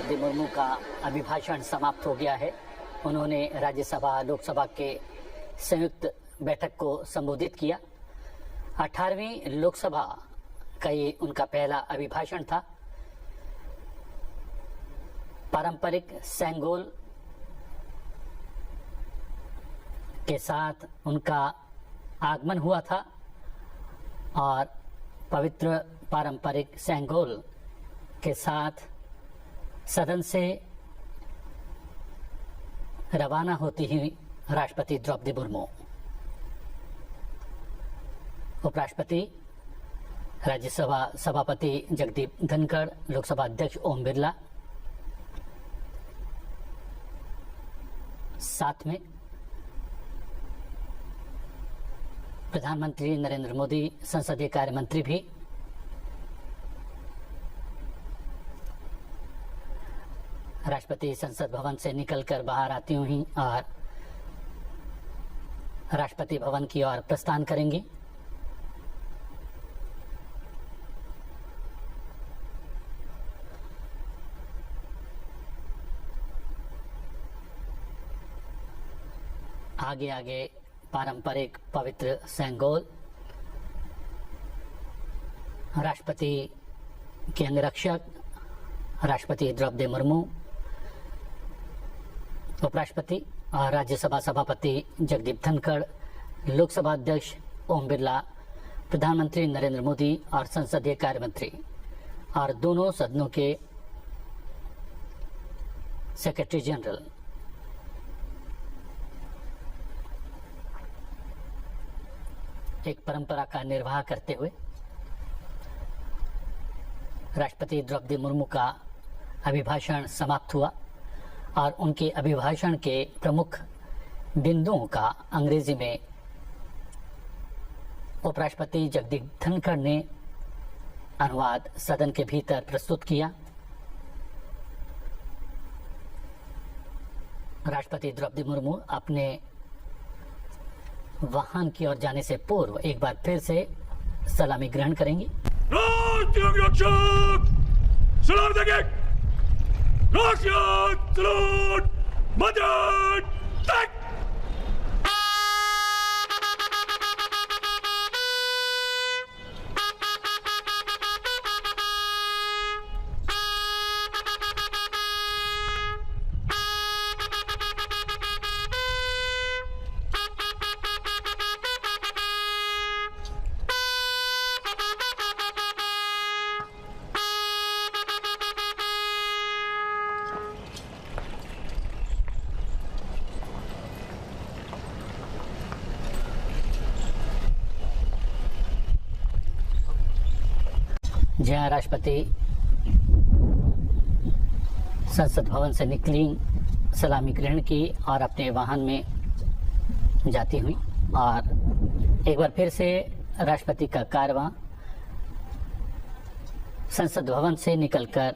द्रौपदी मुर्मू का अभिभाषण समाप्त हो गया है। उन्होंने राज्यसभा लोकसभा के संयुक्त बैठक को संबोधित किया। 18वीं लोकसभा का ये उनका पहला अभिभाषण था। पारंपरिक सेंगोल के साथ उनका आगमन हुआ था और पवित्र पारंपरिक सेंगोल के साथ सदन से रवाना होती हुई राष्ट्रपति द्रौपदी मुर्मू, उपराष्ट्रपति, राज्यसभा सभापति जगदीप धनखड़, लोकसभा अध्यक्ष ओम बिरला, साथ में प्रधानमंत्री नरेंद्र मोदी, संसदीय कार्य मंत्री भी। राष्ट्रपति संसद भवन से निकलकर बाहर आती हुई और राष्ट्रपति भवन की ओर प्रस्थान करेंगी। आगे आगे पारंपरिक पवित्र सेंगोल, राष्ट्रपति के अंगरक्षक राष्ट्रपति द्रौपदी मुर्मू, उपराष्ट्रपति और राज्यसभा सभापति जगदीप धनखड़, लोकसभा अध्यक्ष ओम बिरला, प्रधानमंत्री नरेंद्र मोदी और संसदीय कार्य मंत्री और दोनों सदनों के सेक्रेटरी जनरल एक परंपरा का निर्वाह करते हुए राष्ट्रपति द्रौपदी मुर्मू का अभिभाषण समाप्त हुआ और उनके अभिभाषण के प्रमुख बिंदुओं का अंग्रेजी में उपराष्ट्रपति जगदीप धनखड़ ने अनुवाद सदन के भीतर प्रस्तुत किया। राष्ट्रपति द्रौपदी मुर्मू अपने वाहन की ओर जाने से पूर्व एक बार फिर से सलामी ग्रहण करेंगी। जहां राष्ट्रपति संसद भवन से निकली, सलामी ग्रहण की और अपने वाहन में जाती हुई और एक बार फिर से राष्ट्रपति का कारवां संसद भवन से निकलकर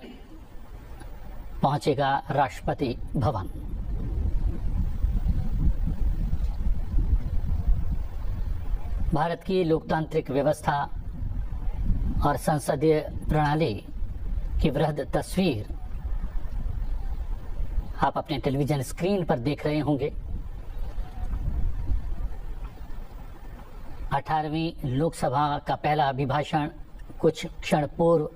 पहुंचेगा राष्ट्रपति भवन। भारत की लोकतांत्रिक व्यवस्था और संसदीय प्रणाली की वृहद तस्वीर आप अपने टेलीविजन स्क्रीन पर देख रहे होंगे। 18वीं लोकसभा का पहला अभिभाषण कुछ क्षण पूर्व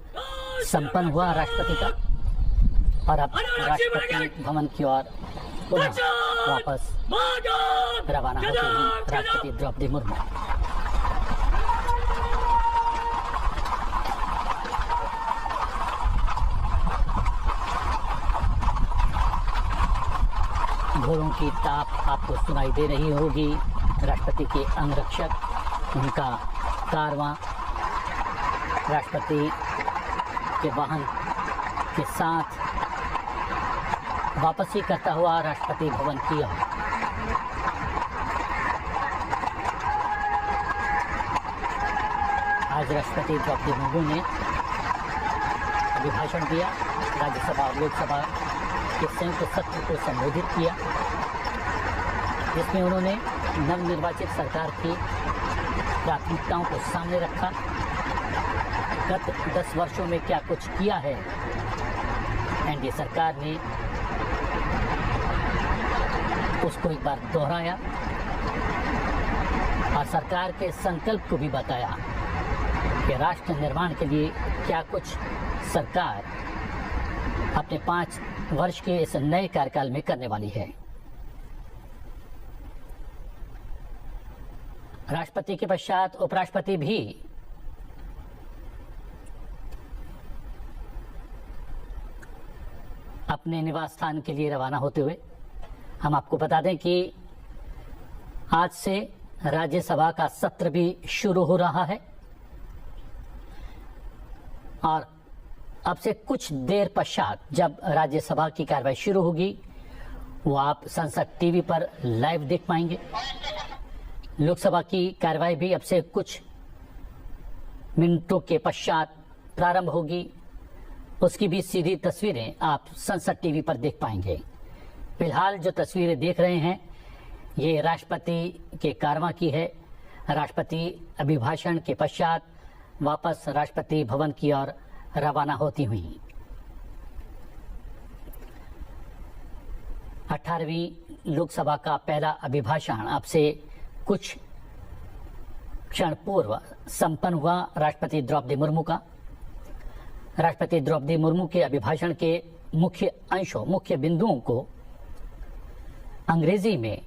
संपन्न हुआ राष्ट्रपति का और अब राष्ट्रपति भवन की ओर पुनः वापस रवाना होती हुई राष्ट्रपति द्रौपदी मुर्मू। घोड़ों की ताप आपको सुनाई दे रही होगी। राष्ट्रपति के अंगरक्षक, उनका कारवां राष्ट्रपति के वाहन के साथ वापसी करता हुआ राष्ट्रपति भवन की ओर। आज राष्ट्रपति द्रौपदी मुर्मू ने अभिभाषण दिया, राज्यसभा और लोकसभा के संयुक्त सत्र को संबोधित किया, जिसमें उन्होंने नवनिर्वाचित सरकार की प्राथमिकताओं को सामने रखा। गत 10 वर्षों में क्या कुछ किया है एनडीए सरकार ने उसको एक बार दोहराया और सरकार के संकल्प को भी बताया कि राष्ट्र निर्माण के लिए क्या कुछ सरकार अपने 5 वर्ष के इस नए कार्यकाल में करने वाली है। राष्ट्रपति के पश्चात उपराष्ट्रपति भी अपने निवास स्थान के लिए रवाना होते हुए हम आपको बता दें कि आज से राज्यसभा का सत्र भी शुरू हो रहा है और अब से कुछ देर पश्चात जब राज्यसभा की कार्रवाई शुरू होगी वो आप संसद टीवी पर लाइव देख पाएंगे। लोकसभा की कार्रवाई भी अब से कुछ मिनटों के पश्चात प्रारंभ होगी, उसकी भी सीधी तस्वीरें आप संसद टीवी पर देख पाएंगे। फिलहाल जो तस्वीरें देख रहे हैं ये राष्ट्रपति के कार्यक्रम की है। राष्ट्रपति अभिभाषण के पश्चात वापस राष्ट्रपति भवन की ओर रवाना होती हुई। 18वीं लोकसभा का पहला अभिभाषण अब से कुछ क्षण पूर्व संपन्न हुआ राष्ट्रपति द्रौपदी मुर्मू का। राष्ट्रपति द्रौपदी मुर्मू के अभिभाषण के मुख्य अंशों, मुख्य बिंदुओं को अंग्रेजी में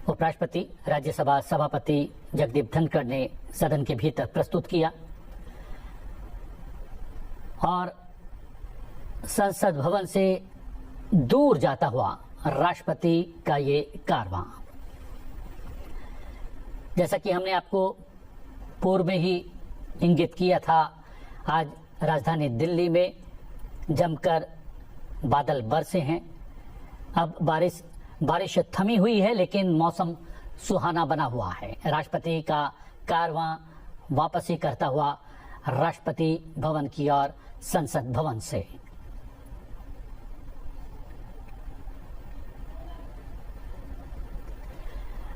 उपराष्ट्रपति राज्यसभा सभापति जगदीप धनखड़ ने सदन के भीतर प्रस्तुत किया और संसद भवन से दूर जाता हुआ राष्ट्रपति का ये कारवां, जैसा कि हमने आपको पूर्व में ही इंगित किया था, आज राजधानी दिल्ली में जमकर बादल बरसे हैं। अब बारिश थमी हुई है लेकिन मौसम सुहाना बना हुआ है। राष्ट्रपति का कारवां वापसी करता हुआ राष्ट्रपति भवन की ओर संसद भवन से।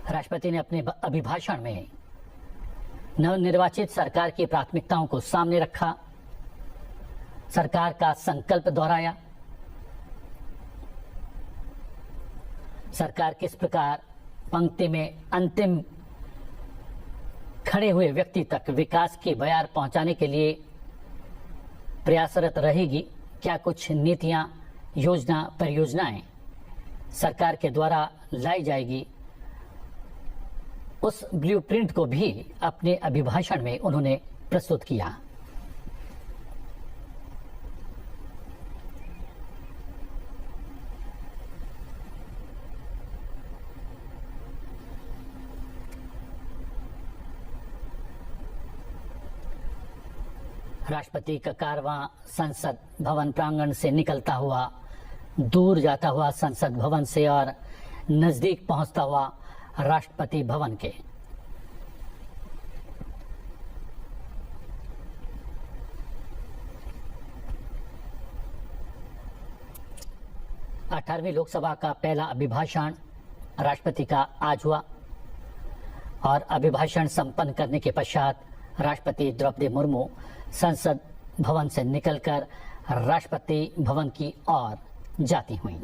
राष्ट्रपति ने अपने अभिभाषण में नवनिर्वाचित सरकार की प्राथमिकताओं को सामने रखा, सरकार का संकल्प दोहराया, सरकार किस प्रकार पंक्ति में अंतिम खड़े हुए व्यक्ति तक विकास की बयार पहुंचाने के लिए प्रयासरत रहेगी, क्या कुछ नीतियां, योजना, परियोजनाएं सरकार के द्वारा लाई जाएगी, उस ब्लूप्रिंट को भी अपने अभिभाषण में उन्होंने प्रस्तुत किया। राष्ट्रपति का कारवां संसद भवन प्रांगण से निकलता हुआ, दूर जाता हुआ संसद भवन से और नजदीक पहुंचता हुआ राष्ट्रपति भवन के। अठारहवीं लोकसभा का पहला अभिभाषण राष्ट्रपति का आज हुआ और अभिभाषण संपन्न करने के पश्चात राष्ट्रपति द्रौपदी मुर्मू संसद भवन से निकलकर राष्ट्रपति भवन की ओर जाती हुईं।